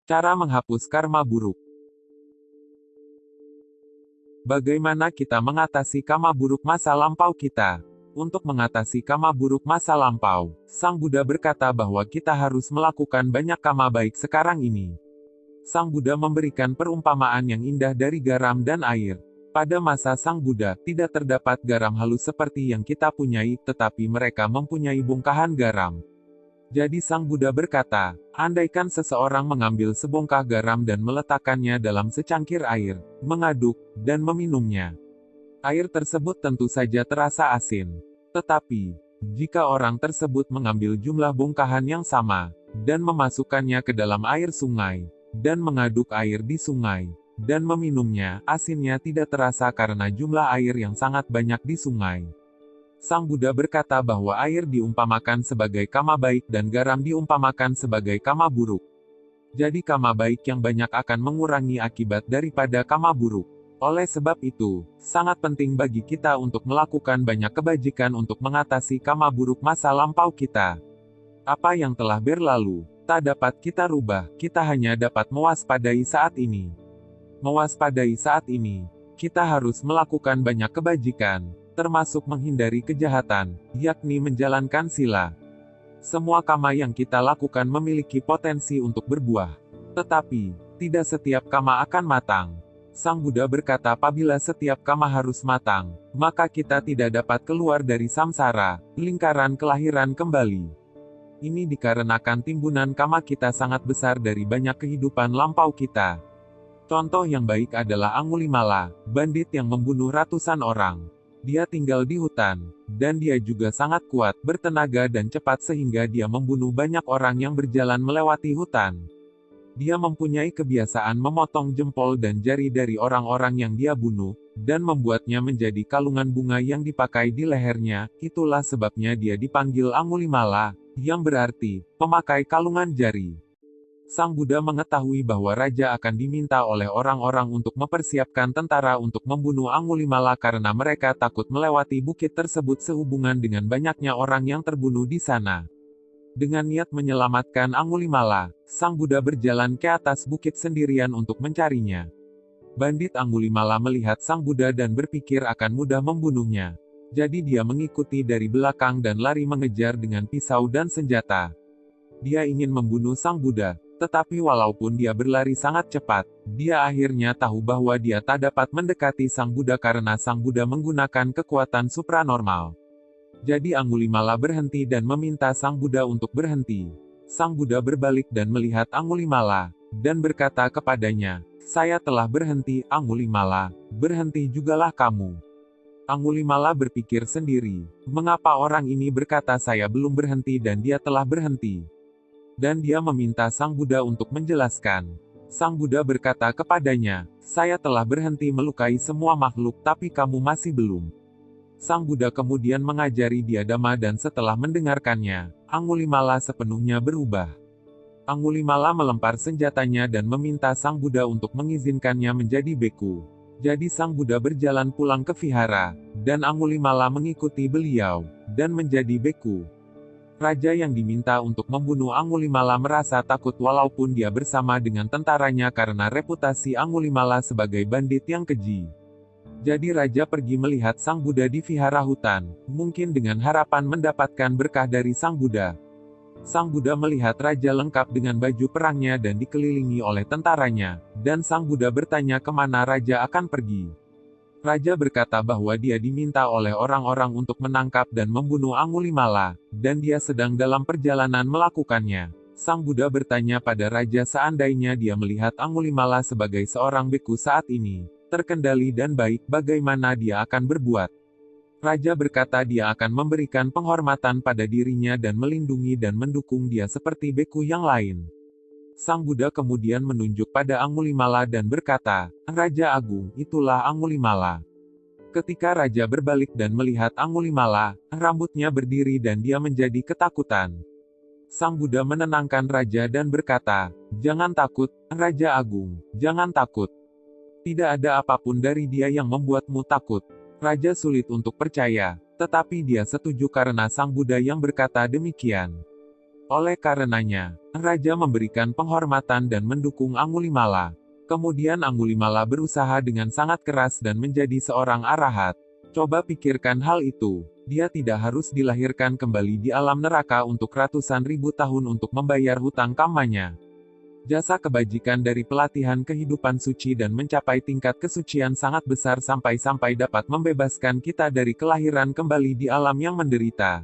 Cara menghapus karma buruk. Bagaimana kita mengatasi karma buruk masa lampau kita? Untuk mengatasi karma buruk masa lampau, Sang Buddha berkata bahwa kita harus melakukan banyak karma baik sekarang ini. Sang Buddha memberikan perumpamaan yang indah dari garam dan air. Pada masa Sang Buddha, tidak terdapat garam halus seperti yang kita punyai, tetapi mereka mempunyai bongkahan garam. Jadi Sang Buddha berkata, andaikan seseorang mengambil sebongkah garam dan meletakkannya dalam secangkir air, mengaduk, dan meminumnya. Air tersebut tentu saja terasa asin. Tetapi, jika orang tersebut mengambil jumlah bongkahan yang sama, dan memasukkannya ke dalam air sungai, dan mengaduk air di sungai, dan meminumnya, asinnya tidak terasa karena jumlah air yang sangat banyak di sungai. Sang Buddha berkata bahwa air diumpamakan sebagai karma baik dan garam diumpamakan sebagai karma buruk. Jadi karma baik yang banyak akan mengurangi akibat daripada karma buruk. Oleh sebab itu, sangat penting bagi kita untuk melakukan banyak kebajikan untuk mengatasi karma buruk masa lampau kita. Apa yang telah berlalu, tak dapat kita rubah, kita hanya dapat mewaspadai saat ini. Mewaspadai saat ini, kita harus melakukan banyak kebajikan, termasuk menghindari kejahatan, yakni menjalankan sila. Semua karma yang kita lakukan memiliki potensi untuk berbuah. Tetapi, tidak setiap karma akan matang. Sang Buddha berkata apabila setiap karma harus matang, maka kita tidak dapat keluar dari samsara, lingkaran kelahiran kembali. Ini dikarenakan timbunan karma kita sangat besar dari banyak kehidupan lampau kita. Contoh yang baik adalah Angulimala, bandit yang membunuh ratusan orang. Dia tinggal di hutan, dan dia juga sangat kuat, bertenaga dan cepat sehingga dia membunuh banyak orang yang berjalan melewati hutan. Dia mempunyai kebiasaan memotong jempol dan jari dari orang-orang yang dia bunuh, dan membuatnya menjadi kalungan bunga yang dipakai di lehernya. Itulah sebabnya dia dipanggil Angulimala, yang berarti, pemakai kalungan jari. Sang Buddha mengetahui bahwa raja akan diminta oleh orang-orang untuk mempersiapkan tentara untuk membunuh Angulimala karena mereka takut melewati bukit tersebut sehubungan dengan banyaknya orang yang terbunuh di sana. Dengan niat menyelamatkan Angulimala, Sang Buddha berjalan ke atas bukit sendirian untuk mencarinya. Bandit Angulimala melihat Sang Buddha dan berpikir akan mudah membunuhnya. Jadi dia mengikuti dari belakang dan lari mengejar dengan pisau dan senjata. Dia ingin membunuh Sang Buddha. Tetapi walaupun dia berlari sangat cepat, dia akhirnya tahu bahwa dia tak dapat mendekati Sang Buddha karena Sang Buddha menggunakan kekuatan supranormal. Jadi Angulimala berhenti dan meminta Sang Buddha untuk berhenti. Sang Buddha berbalik dan melihat Angulimala, dan berkata kepadanya, "Saya telah berhenti, Angulimala, berhenti jugalah kamu." Angulimala berpikir sendiri, mengapa orang ini berkata saya belum berhenti dan dia telah berhenti? Dan dia meminta Sang Buddha untuk menjelaskan. Sang Buddha berkata kepadanya, "Saya telah berhenti melukai semua makhluk tapi kamu masih belum." Sang Buddha kemudian mengajari dia Dhamma dan setelah mendengarkannya, Angulimala sepenuhnya berubah. Angulimala melempar senjatanya dan meminta Sang Buddha untuk mengizinkannya menjadi beku. Jadi Sang Buddha berjalan pulang ke vihara, dan Angulimala mengikuti beliau, dan menjadi beku. Raja yang diminta untuk membunuh Angulimala merasa takut walaupun dia bersama dengan tentaranya karena reputasi Angulimala sebagai bandit yang keji. Jadi raja pergi melihat Sang Buddha di vihara hutan, mungkin dengan harapan mendapatkan berkah dari Sang Buddha. Sang Buddha melihat raja lengkap dengan baju perangnya dan dikelilingi oleh tentaranya, dan Sang Buddha bertanya kemana raja akan pergi. Raja berkata bahwa dia diminta oleh orang-orang untuk menangkap dan membunuh Angulimala, dan dia sedang dalam perjalanan melakukannya. Sang Buddha bertanya pada raja seandainya dia melihat Angulimala sebagai seorang beku saat ini, terkendali dan baik, bagaimana dia akan berbuat? Raja berkata dia akan memberikan penghormatan pada dirinya dan melindungi dan mendukung dia seperti beku yang lain. Sang Buddha kemudian menunjuk pada Angulimala dan berkata, "Raja Agung, itulah Angulimala." Ketika raja berbalik dan melihat Angulimala, rambutnya berdiri dan dia menjadi ketakutan. Sang Buddha menenangkan raja dan berkata, "Jangan takut, Raja Agung, jangan takut. Tidak ada apapun dari dia yang membuatmu takut." Raja sulit untuk percaya, tetapi dia setuju karena Sang Buddha yang berkata demikian. Oleh karenanya, Raja memberikan penghormatan dan mendukung Angulimala. Kemudian Angulimala berusaha dengan sangat keras dan menjadi seorang arahat. Coba pikirkan hal itu. Dia tidak harus dilahirkan kembali di alam neraka untuk ratusan ribu tahun untuk membayar hutang karmanya. Jasa kebajikan dari pelatihan kehidupan suci dan mencapai tingkat kesucian sangat besar sampai-sampai dapat membebaskan kita dari kelahiran kembali di alam yang menderita.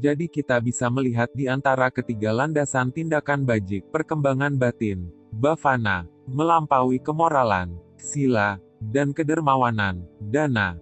Jadi kita bisa melihat di antara ketiga landasan tindakan bajik, perkembangan batin, bhavana, melampaui kemoralan, sila, dan kedermawanan, dana.